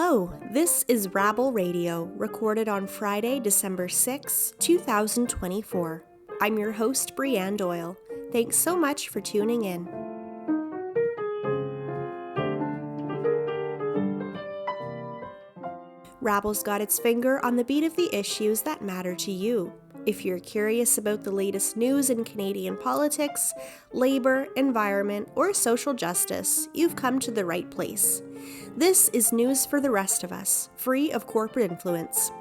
Hello, this is Rabble Radio, recorded on Friday, December 6, 2024. I'm your host, Brianne Doyle. Thanks so much for tuning in. Rabble's got its finger on the beat of the issues that matter to you. If you're curious about the latest news in Canadian politics, labor, environment, or social justice, you've come to the right place. This is news for the rest of us, free of corporate influence.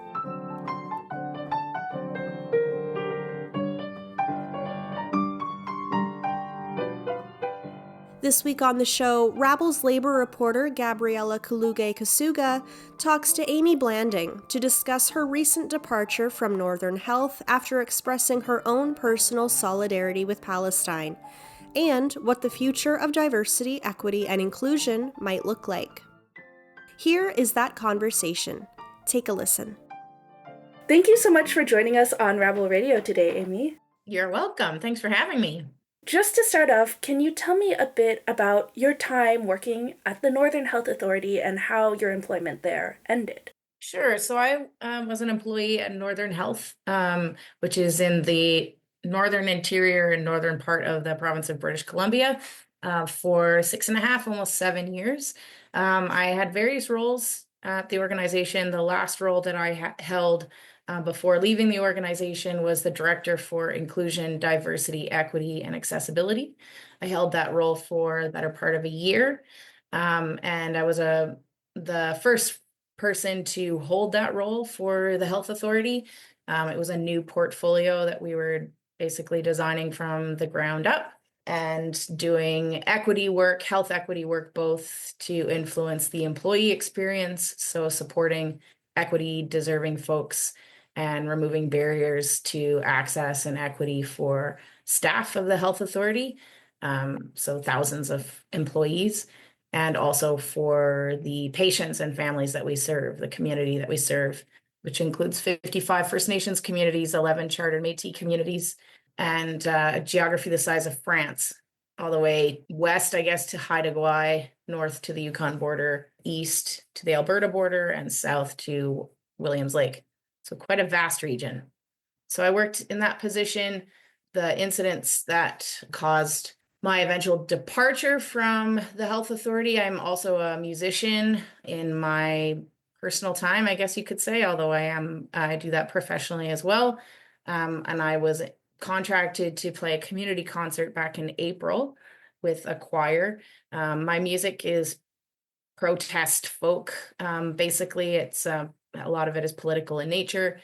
This week on the show, Rabble's labor reporter Gabriela Kaluge-Kasuga talks to Amy Blanding to discuss her recent departure from Northern Health after expressing her own personal solidarity with Palestine, and what the future of diversity, equity, and inclusion might look like. Here is that conversation. Take a listen. Thank you so much for joining us on Rabble Radio today, Amy. You're welcome. Thanks for having me. Just to start off, can you tell me a bit about your time working at the Northern Health Authority and how your employment there ended? Sure. So I was an employee at Northern Health, which is in the northern interior and northern part of the province of British Columbia, for 6.5, almost 7 years. I had various roles at the organization. The last role that I held before leaving the organization was the Director for Inclusion, Diversity, Equity, and Accessibility. I held that role for the better part of a year, and I was the first person to hold that role for the health authority. It was a new portfolio that we were basically designing from the ground up and doing equity work, health equity work, both to influence the employee experience, so supporting equity deserving folks and removing barriers to access and equity for staff of the health authority, so thousands of employees, and also for the patients and families that we serve, the community that we serve, which includes 55 First Nations communities, 11 Chartered Métis communities, and a geography the size of France, all the way west, I guess, to Haida Gwaii, north to the Yukon border, east to the Alberta border, and south to Williams Lake. So quite a vast region. So I worked in that position. The incidents that caused my eventual departure from the health authority, I'm also a musician in my personal time, I guess you could say, although I do that professionally as well. And I was contracted to play a community concert back in April with a choir. My music is protest folk. Basically, it's a lot of it is political in nature.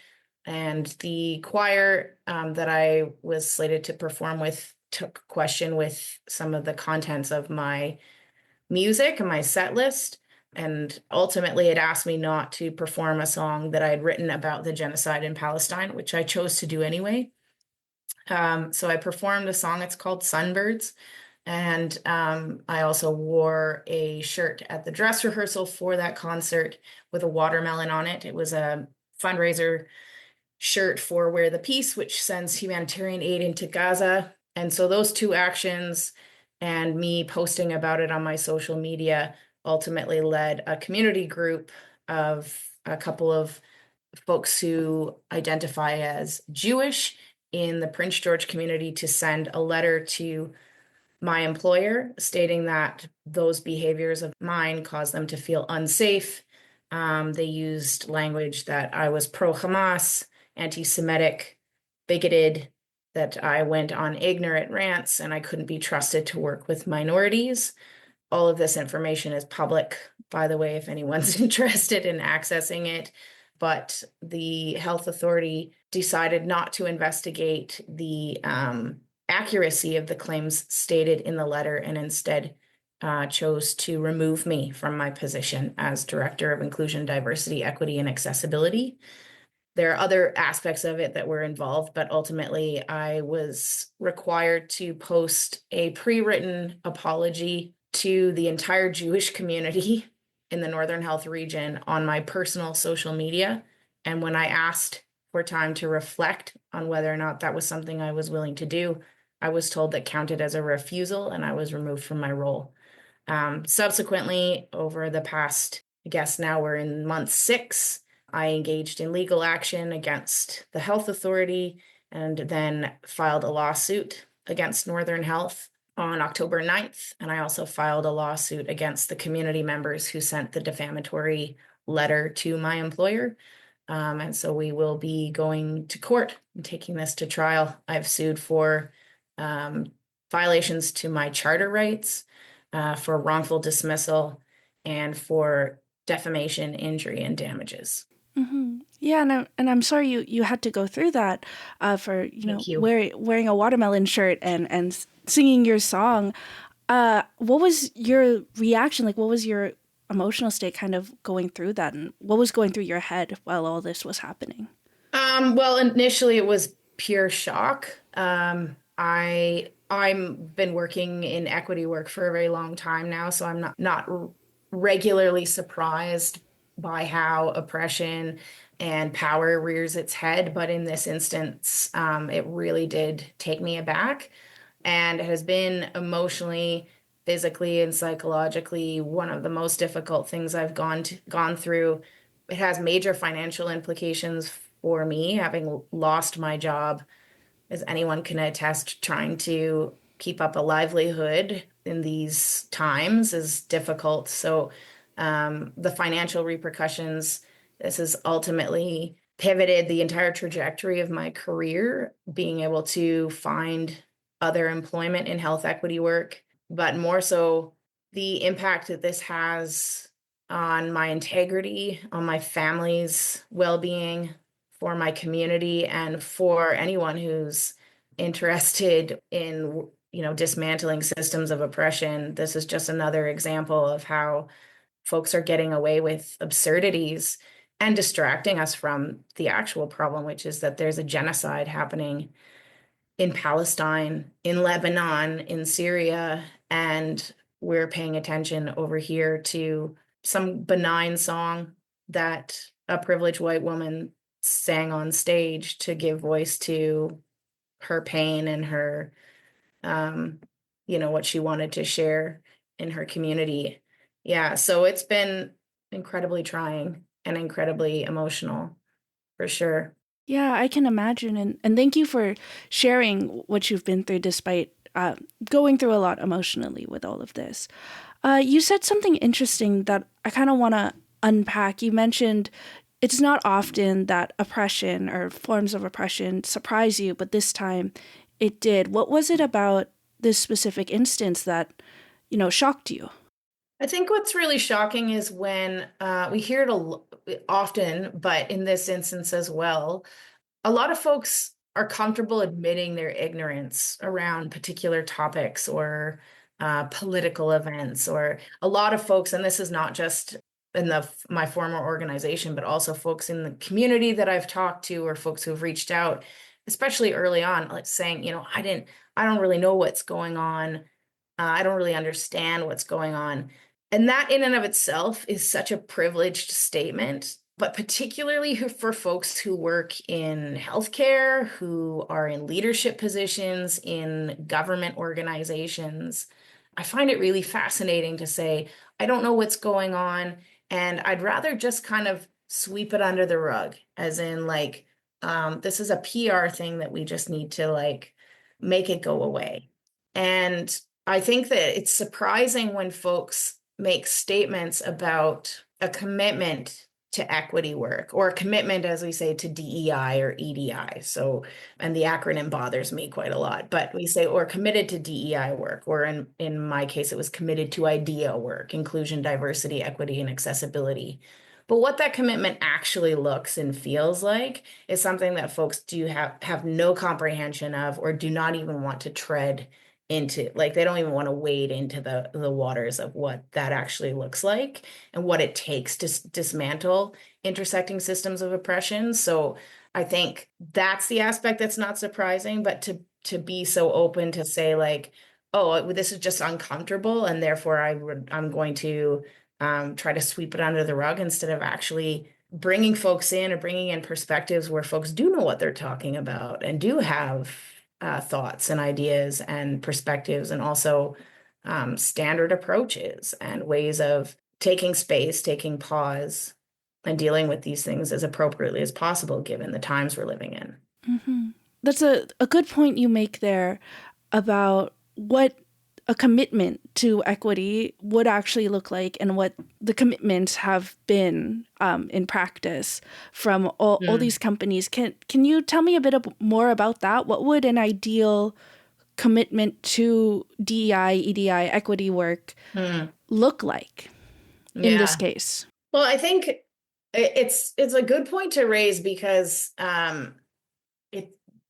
And the choir that I was slated to perform with took question with some of the contents of my music and my set list. And ultimately, it asked me not to perform a song that I had written about the genocide in Palestine, which I chose to do anyway. So I performed a song. It's called Sunbirds. And I also wore a shirt at the dress rehearsal for that concert with a watermelon on it. It was a fundraiser shirt for Wear the Peace, which sends humanitarian aid into Gaza. And so those two actions and me posting about it on my social media ultimately led a community group of a couple of folks who identify as Jewish in the Prince George community to send a letter to my employer stating that those behaviors of mine caused them to feel unsafe. They used language that I was pro-Hamas, anti-Semitic, bigoted, that I went on ignorant rants and I couldn't be trusted to work with minorities. All of this information is public, by the way, if anyone's interested in accessing it. But the health authority decided not to investigate the accuracy of the claims stated in the letter and instead chose to remove me from my position as Director of Inclusion, Diversity, Equity, and Accessibility. There are other aspects of it that were involved, but ultimately I was required to post a pre-written apology to the entire Jewish community in the Northern Health region on my personal social media. And when I asked for time to reflect on whether or not that was something I was willing to do, I was told that counted as a refusal and I was removed from my role. Subsequently, over the past I guess now we're in month 6. I engaged in legal action against the health authority and then filed a lawsuit against Northern Health on October 9th. And I also filed a lawsuit against the community members who sent the defamatory letter to my employer. And so we will be going to court and taking this to trial. I've sued for violations to my charter rights, for wrongful dismissal, and for defamation, injury, and damages. Yeah, and I'm sorry you had to go through that for Thank you. wearing a watermelon shirt and singing your song. What was your reaction? Like, what was your emotional state kind of going through that, and what was going through your head while all this was happening? Well, initially it was pure shock. I'm been working in equity work for a very long time now, so I'm not regularly surprised by how oppression and power rears its head. But in this instance, it really did take me aback, and it has been emotionally, physically, and psychologically one of the most difficult things I've gone through. It has major financial implications for me, having lost my job, as anyone can attest. Trying to keep up a livelihood in these times is difficult. So the financial repercussions, this has ultimately pivoted the entire trajectory of my career, being able to find other employment in health equity work, but more so the impact that this has on my integrity, on my family's well-being, for my community, and for anyone who's interested in, dismantling systems of oppression. This is just another example of how folks are getting away with absurdities and distracting us from the actual problem, which is that there's a genocide happening in Palestine, in Lebanon, in Syria, and we're paying attention over here to some benign song that a privileged white woman sang on stage to give voice to her pain and her, what she wanted to share in her community. Yeah, so it's been incredibly trying and incredibly emotional, for sure. Yeah, I can imagine, and thank you for sharing what you've been through despite going through a lot emotionally with all of this. You said something interesting that I kind of want to unpack. You mentioned it's not often that oppression or forms of oppression surprise you, but this time it did. What was it about this specific instance that, shocked you? I think what's really shocking is when we hear it often, but in this instance as well, a lot of folks are comfortable admitting their ignorance around particular topics or political events, or a lot of folks, and this is not just in my former organization, but also folks in the community that I've talked to, or folks who have reached out, especially early on, like saying, I don't really know what's going on. I don't really understand what's going on. And that in and of itself is such a privileged statement, but particularly for folks who work in healthcare, who are in leadership positions in government organizations. I find it really fascinating to say, I don't know what's going on, and I'd rather just kind of sweep it under the rug, as in this is a PR thing that we just need to make it go away. And I think that it's surprising when folks make statements about a commitment to equity work, or a commitment, as we say, to DEI or EDI. So, and the acronym bothers me quite a lot, but we say, or committed to DEI work, or in my case, it was committed to IDEA work, inclusion, diversity, equity, and accessibility. But what that commitment actually looks and feels like is something that folks do have no comprehension of, or do not even want to tread into. Like, they don't even want to wade into the waters of what that actually looks like and what it takes to dismantle intersecting systems of oppression. So I think that's the aspect that's not surprising, but to be so open to say oh, this is just uncomfortable, and therefore I'm going to try to sweep it under the rug, instead of actually bringing folks in, or bringing in perspectives where folks do know what they're talking about and do have thoughts and ideas and perspectives, and also standard approaches and ways of taking space, taking pause, and dealing with these things as appropriately as possible given the times we're living in. Mm-hmm. That's a good point you make there about what a commitment to equity would actually look like and what the commitments have been in practice from all these companies. Can you tell me a bit more about that? What would an ideal commitment to DEI, EDI, equity work look like in this case? Well, I think it's a good point to raise because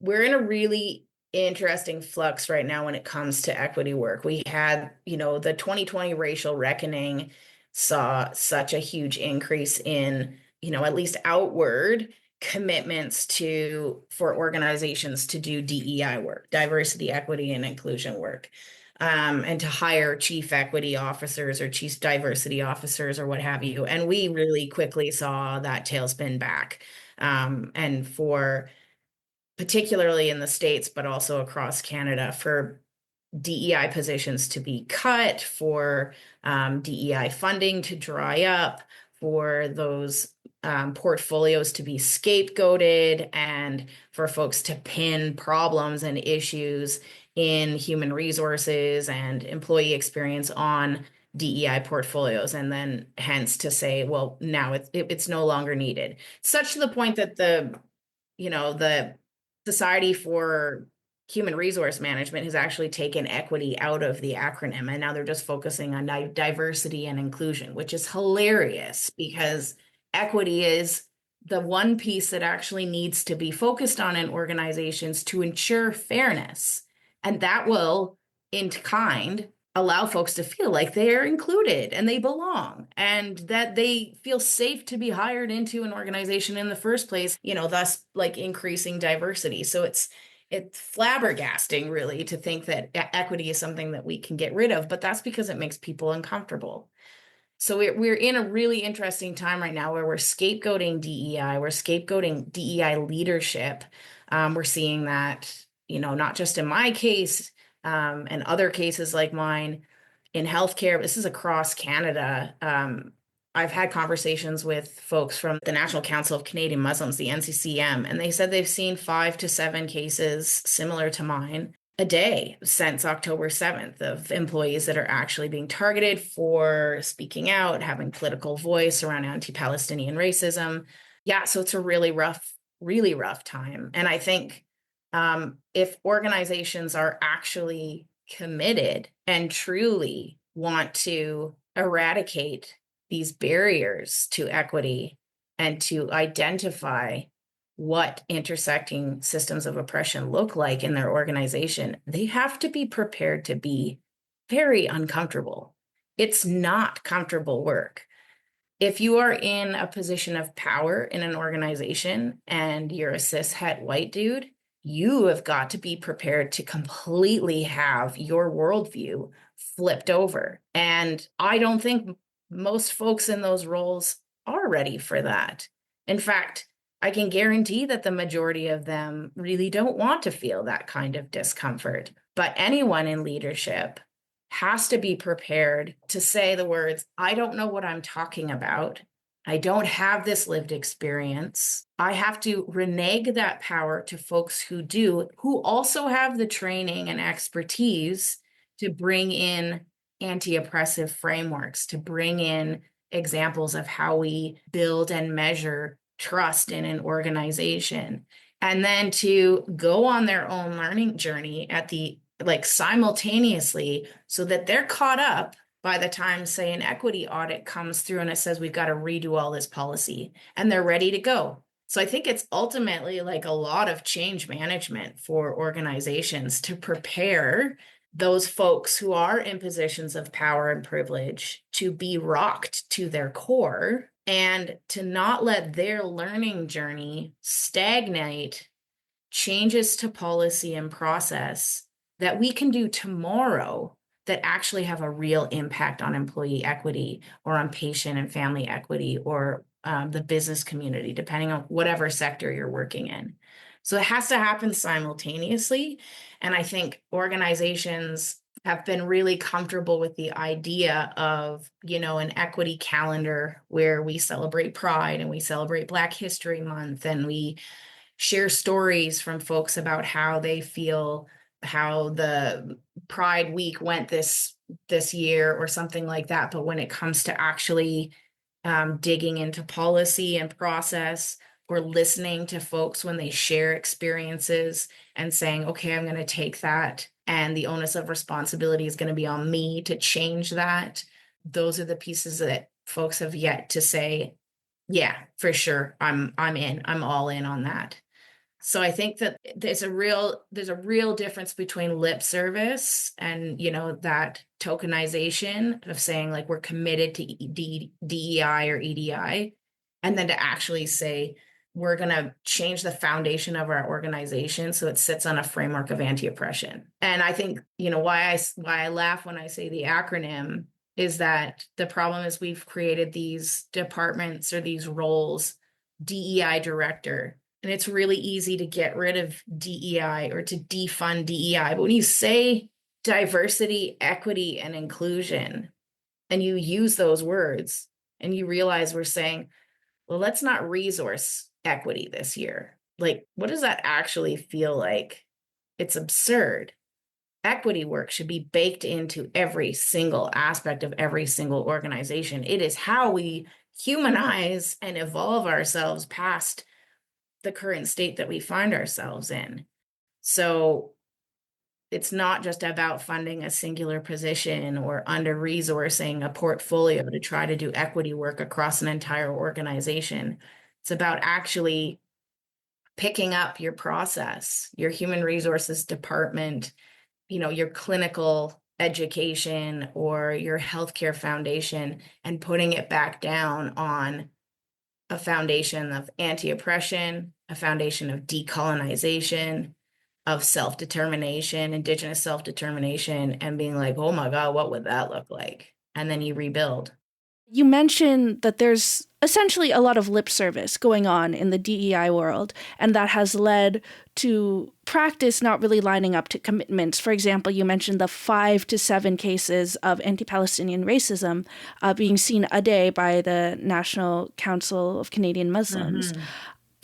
we're in a really interesting flux right now when it comes to equity work. We had, the 2020 racial reckoning saw such a huge increase in, at least outward commitments for organizations to do DEI work, diversity, equity, and inclusion work. And to hire chief equity officers or chief diversity officers or what have you. And we really quickly saw that tailspin back. And for particularly in the States, but also across Canada, for DEI positions to be cut, for DEI funding to dry up, for those portfolios to be scapegoated, and for folks to pin problems and issues in human resources and employee experience on DEI portfolios, and then hence to say, well, now it's no longer needed. Such to the point that the Society for Human Resource Management has actually taken equity out of the acronym, and now they're just focusing on diversity and inclusion, which is hilarious because equity is the one piece that actually needs to be focused on in organizations to ensure fairness. And that will, in kind, allow folks to feel like they're included and they belong and that they feel safe to be hired into an organization in the first place, thus like increasing diversity. So it's flabbergasting really to think that equity is something that we can get rid of, but that's because it makes people uncomfortable. So we're in a really interesting time right now where we're scapegoating DEI, we're scapegoating DEI leadership. We're seeing that, not just in my case, and other cases like mine in healthcare. This is across Canada. I've had conversations with folks from the National Council of Canadian Muslims, the NCCM, and they said they've seen 5 to 7 cases similar to mine a day since October 7th of employees that are actually being targeted for speaking out, having political voice around anti-Palestinian racism. Yeah, so it's a really rough time. And I think if organizations are actually committed and truly want to eradicate these barriers to equity and to identify what intersecting systems of oppression look like in their organization, they have to be prepared to be very uncomfortable. It's not comfortable work. If you are in a position of power in an organization and you're a cis-het white dude, you have got to be prepared to completely have your worldview flipped over. And I don't think most folks in those roles are ready for that. In fact, I can guarantee that the majority of them really don't want to feel that kind of discomfort. But anyone in leadership has to be prepared to say the words, I don't know what I'm talking about. I don't have this lived experience. I have to renege that power to folks who do, who also have the training and expertise to bring in anti-oppressive frameworks, to bring in examples of how we build and measure trust in an organization, and then to go on their own learning journey simultaneously so that they're caught up by the time, say, an equity audit comes through and it says we've got to redo all this policy, and they're ready to go. So I think it's ultimately like a lot of change management for organizations to prepare those folks who are in positions of power and privilege to be rocked to their core and to not let their learning journey stagnate changes to policy and process that we can do tomorrow that actually have a real impact on employee equity or on patient and family equity or the business community, depending on whatever sector you're working in. So it has to happen simultaneously. And I think organizations have been really comfortable with the idea of, an equity calendar where we celebrate Pride and we celebrate Black History Month and we share stories from folks about how they feel, how the Pride Week went this year or something like that. But when it comes to actually digging into policy and process, or listening to folks when they share experiences and saying, okay, I'm going to take that and the onus of responsibility is going to be on me to change that. Those are the pieces that folks have yet to say, yeah, for sure, I'm in, I'm all in on that. So I think that there's a real difference between lip service and, that tokenization of saying like we're committed to DEI or EDI, and then to actually say we're going to change the foundation of our organization so it sits on a framework of anti-oppression. And I think, why I laugh when I say the acronym is that the problem is we've created these departments or these roles, DEI director. And it's really easy to get rid of DEI or to defund DEI. But when you say diversity, equity, and inclusion, and you use those words, and you realize we're saying, well, let's not resource equity this year. Like, what does that actually feel like? It's absurd. Equity work should be baked into every single aspect of every single organization. It is how we humanize and evolve ourselves past the current state that we find ourselves in. So it's not just about funding a singular position or under resourcing a portfolio to try to do equity work across an entire organization. It's about actually picking up your process, your human resources department, your clinical education or your healthcare foundation, and putting it back down on a foundation of anti-oppression, a foundation of decolonization, of self-determination, Indigenous self-determination, and being like, oh my God, what would that look like? And then you rebuild. You mentioned that there's essentially a lot of lip service going on in the DEI world, and that has led to practice not really lining up to commitments. For example, you mentioned the 5 to 7 cases of anti-Palestinian racism being seen a day by the National Council of Canadian Muslims. Mm-hmm.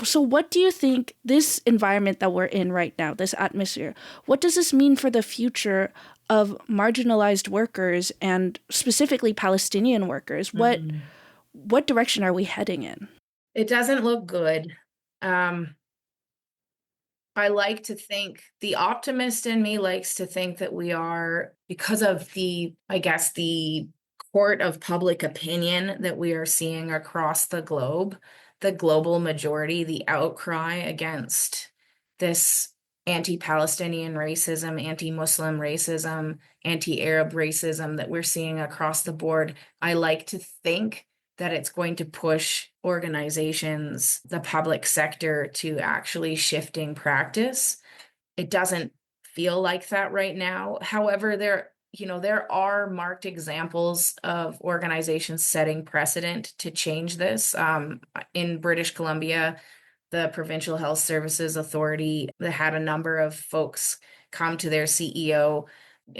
So what do you think this environment that we're in right now, this atmosphere, what does this mean for the future of marginalized workers and specifically Palestinian workers? What direction are we heading in? It doesn't look good. I like to think, the optimist in me likes to think that we are, because of the court of public opinion that we are seeing across the globe, the global majority, the outcry against this anti-Palestinian racism, anti-Muslim racism, anti-Arab racism that we're seeing across the board. I like to think that it's going to push organizations, the public sector, to actually shifting practice. It doesn't feel like that right now. However, there are marked examples of organizations setting precedent to change this. In British Columbia, the Provincial Health Services Authority that had a number of folks come to their CEO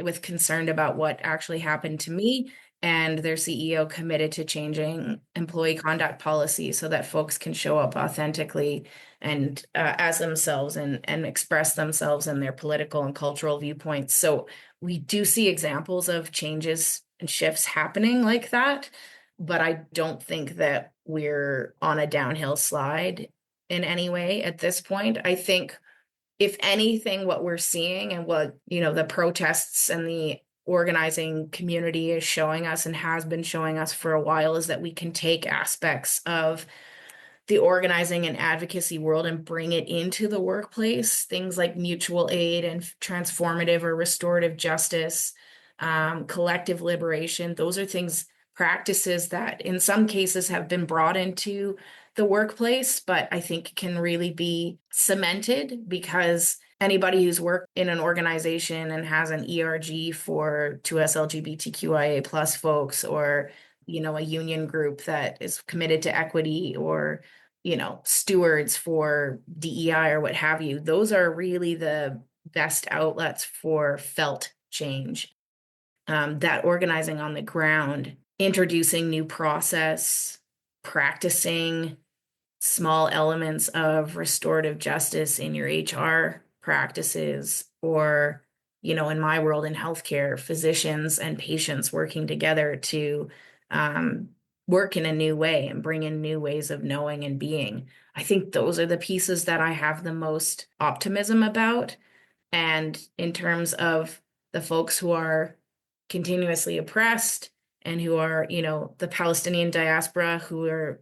with concern about what actually happened to me, and their CEO committed to changing employee conduct policy so that folks can show up authentically and as themselves and express themselves and their political and cultural viewpoints. So we do see examples of changes and shifts happening like that, but I don't think that we're on a downhill slide in any way at this point. I think, if anything, what we're seeing and what, the protests and the organizing community is showing us and has been showing us for a while is that we can take aspects of the organizing and advocacy world and bring it into the workplace. Things like mutual aid and transformative or restorative justice, collective liberation. Those are practices that in some cases have been brought into the workplace, but I think can really be cemented, because anybody who's worked in an organization and has an ERG to us LGBTQIA plus folks, or, a union group that is committed to equity, or, stewards for DEI or what have you, those are really the best outlets for felt change. that organizing on the ground, introducing new process, practicing small elements of restorative justice in your HR practices, or, in my world in healthcare, physicians and patients working together to work in a new way and bring in new ways of knowing and being. I think those are the pieces that I have the most optimism about. And in terms of the folks who are continuously oppressed and who are, the Palestinian diaspora who are,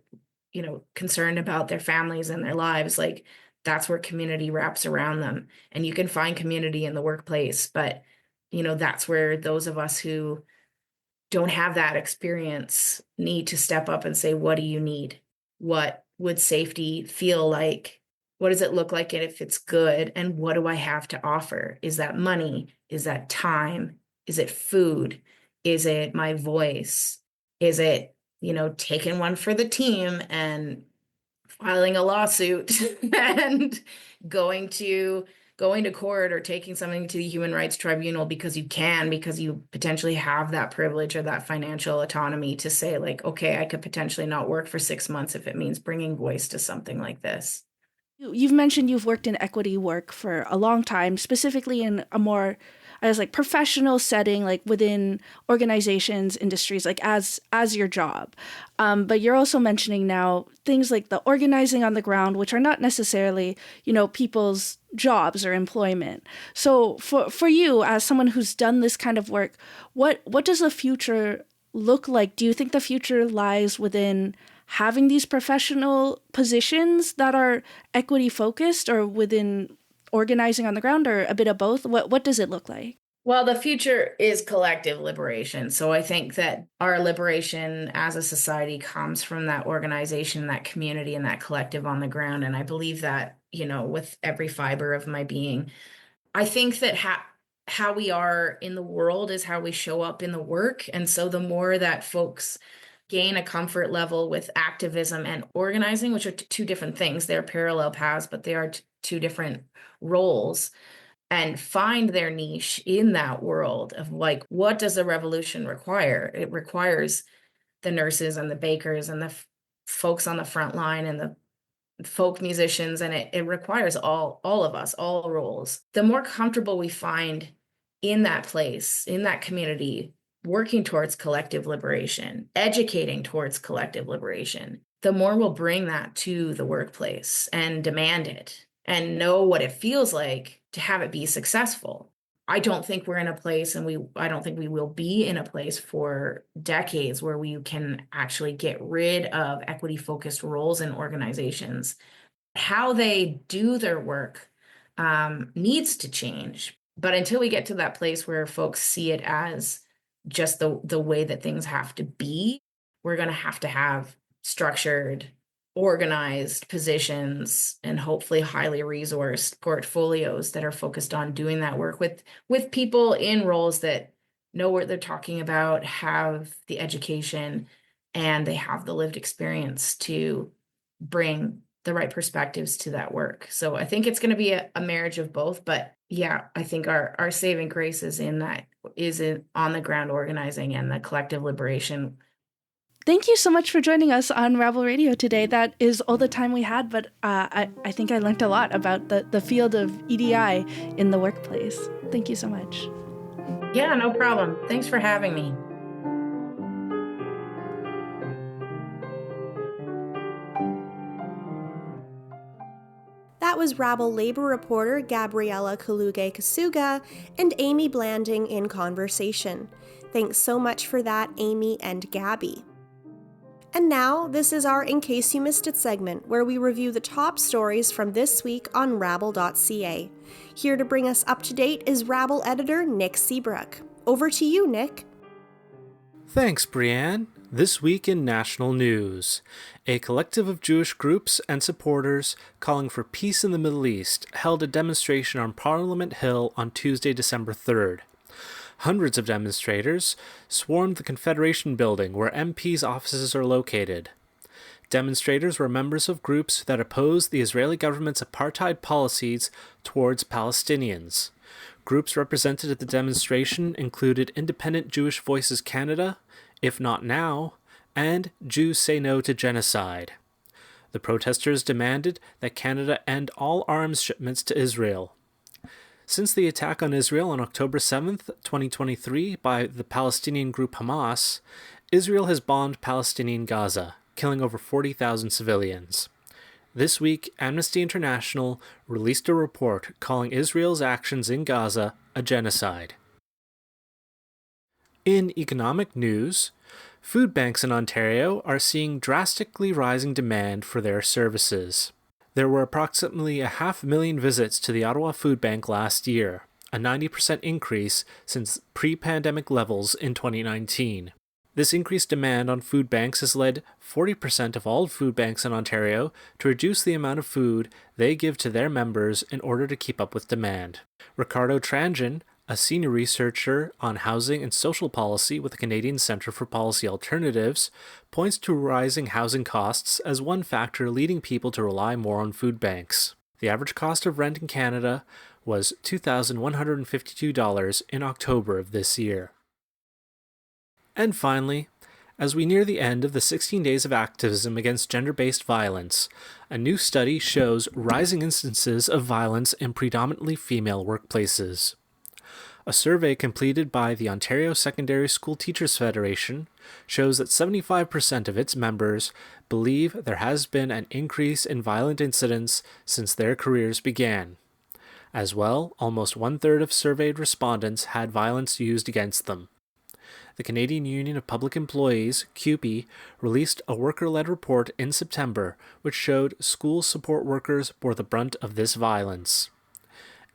concerned about their families and their lives, like that's where community wraps around them. And you can find community in the workplace, but, that's where those of us who don't have that experience need to step up and say, what do you need? What would safety feel like? What does it look like if it's good? And what do I have to offer? Is that money? Is that time? Is it food? Is it my voice? Is it, taking one for the team and filing a lawsuit and going to court, or taking something to the human rights tribunal because you potentially have that privilege or that financial autonomy to say, like, okay, I could potentially not work for 6 months if it means bringing voice to something like this. You've mentioned you've worked in equity work for a long time, specifically in a more, professional setting, like within organizations, industries, like as your job. But you're also mentioning now things like the organizing on the ground, which are not necessarily, people's jobs or employment. So for you, as someone who's done this kind of work, what does the future look like? Do you think the future lies within having these professional positions that are equity focused, or within organizing on the ground, or a bit of both? What does it look like? Well, the future is collective liberation. So I think that our liberation as a society comes from that organization, that community, and that collective on the ground. And I believe that, with every fiber of my being. I think that how we are in the world is how we show up in the work. And so the more that folks gain a comfort level with activism and organizing, which are two different things, they're parallel paths, but they are two different roles, and find their niche in that world of, like, what does a revolution require? It requires the nurses and the bakers and the folks on the front line and the folk musicians, and it requires all of us, all roles. The more comfortable we find in that place, in that community, working towards collective liberation, educating towards collective liberation, the more we'll bring that to the workplace and demand it and know what it feels like to have it be successful. I don't think we're in a place, and I don't think we will be in a place for decades where we can actually get rid of equity-focused roles in organizations. How they do their work needs to change. But until we get to that place where folks see it as just the way that things have to be, we're going to have structured, organized positions and hopefully highly resourced portfolios that are focused on doing that work with people in roles that know what they're talking about, have the education, and they have the lived experience to bring the right perspectives to that work. So I think it's going to be a marriage of both. But yeah, I think our saving grace is in on the ground organizing and the collective liberation. Thank you so much for joining us on Rabble Radio today. That is all the time we had, but I think I learned a lot about the field of EDI in the workplace. Thank you so much. Yeah, no problem. Thanks for having me. That was Rabble labor reporter Gabriella Kaluge-Kasuga and Amy Blanding in conversation. Thanks so much for that, Amy and Gabby. And now, this is our In Case You Missed It segment, where we review the top stories from this week on rabble.ca. Here to bring us up to date is Rabble editor Nick Seabrook. Over to you, Nick. Thanks, Brianne. This week in national news, a collective of Jewish groups and supporters calling for peace in the Middle East held a demonstration on Parliament Hill on Tuesday, December 3rd. Hundreds of demonstrators swarmed the Confederation building where MPs' offices are located. Demonstrators were members of groups that oppose the Israeli government's apartheid policies towards Palestinians. Groups represented at the demonstration included Independent Jewish Voices Canada, If Not Now, and Jews Say No to Genocide. The protesters demanded that Canada end all arms shipments to Israel. Since the attack on Israel on October 7th, 2023 by the Palestinian group Hamas, Israel has bombed Palestinian Gaza, killing over 40,000 civilians. This week, Amnesty International released a report calling Israel's actions in Gaza a genocide. In economic news, food banks in Ontario are seeing drastically rising demand for their services. There were approximately 500,000 visits to the Ottawa Food Bank last year, a 90% increase since pre-pandemic levels in 2019. This increased demand on food banks has led 40% of all food banks in Ontario to reduce the amount of food they give to their members in order to keep up with demand. Ricardo Tranjan, a senior researcher on housing and social policy with the Canadian Centre for Policy Alternatives, points to rising housing costs as one factor leading people to rely more on food banks. The average cost of rent in Canada was $2,152 in October of this year. And finally, as we near the end of the 16 days of activism against gender-based violence, a new study shows rising instances of violence in predominantly female workplaces. A survey completed by the Ontario Secondary School Teachers Federation shows that 75% of its members believe there has been an increase in violent incidents since their careers began. As well, almost one-third of surveyed respondents had violence used against them. The Canadian Union of Public Employees, CUPE, released a worker-led report in September which showed school support workers bore the brunt of this violence.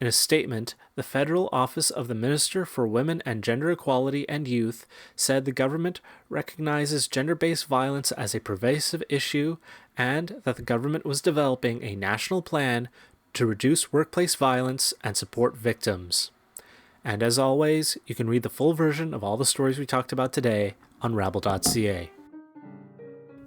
In a statement, the Federal Office of the Minister for Women and Gender Equality and Youth said the government recognizes gender-based violence as a pervasive issue and that the government was developing a national plan to reduce workplace violence and support victims. And as always, you can read the full version of all the stories we talked about today on rabble.ca.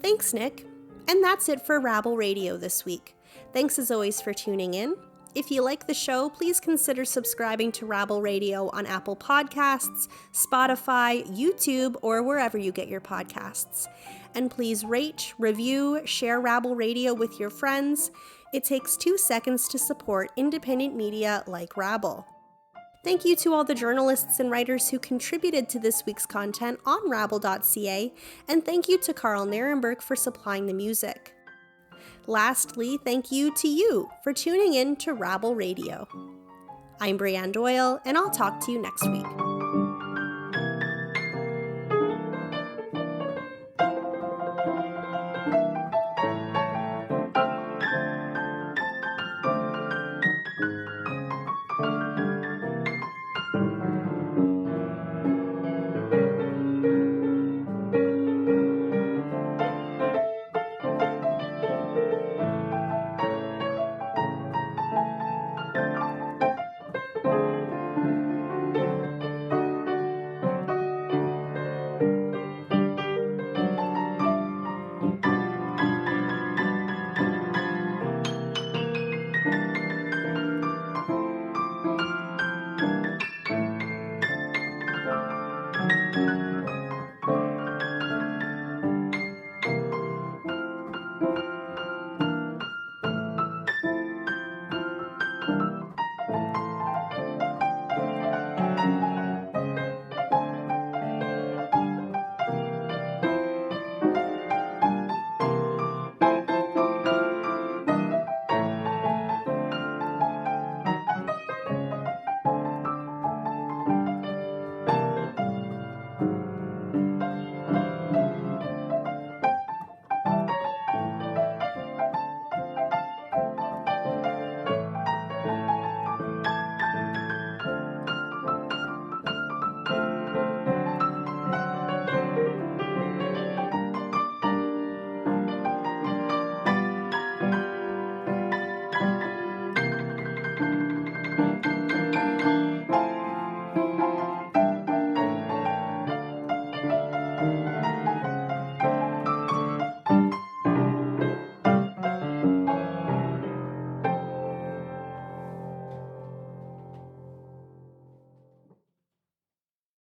Thanks, Nick. And that's it for Rabble Radio this week. Thanks as always for tuning in. If you like the show, please consider subscribing to Rabble Radio on Apple Podcasts, Spotify, YouTube, or wherever you get your podcasts. And please rate, review, share Rabble Radio with your friends. It takes 2 seconds to support independent media like Rabble. Thank you to all the journalists and writers who contributed to this week's content on rabble.ca, and thank you to Carl Nirenberg for supplying the music. Lastly, thank you to you for tuning in to Rabble Radio. I'm Brianne Doyle, and I'll talk to you next week.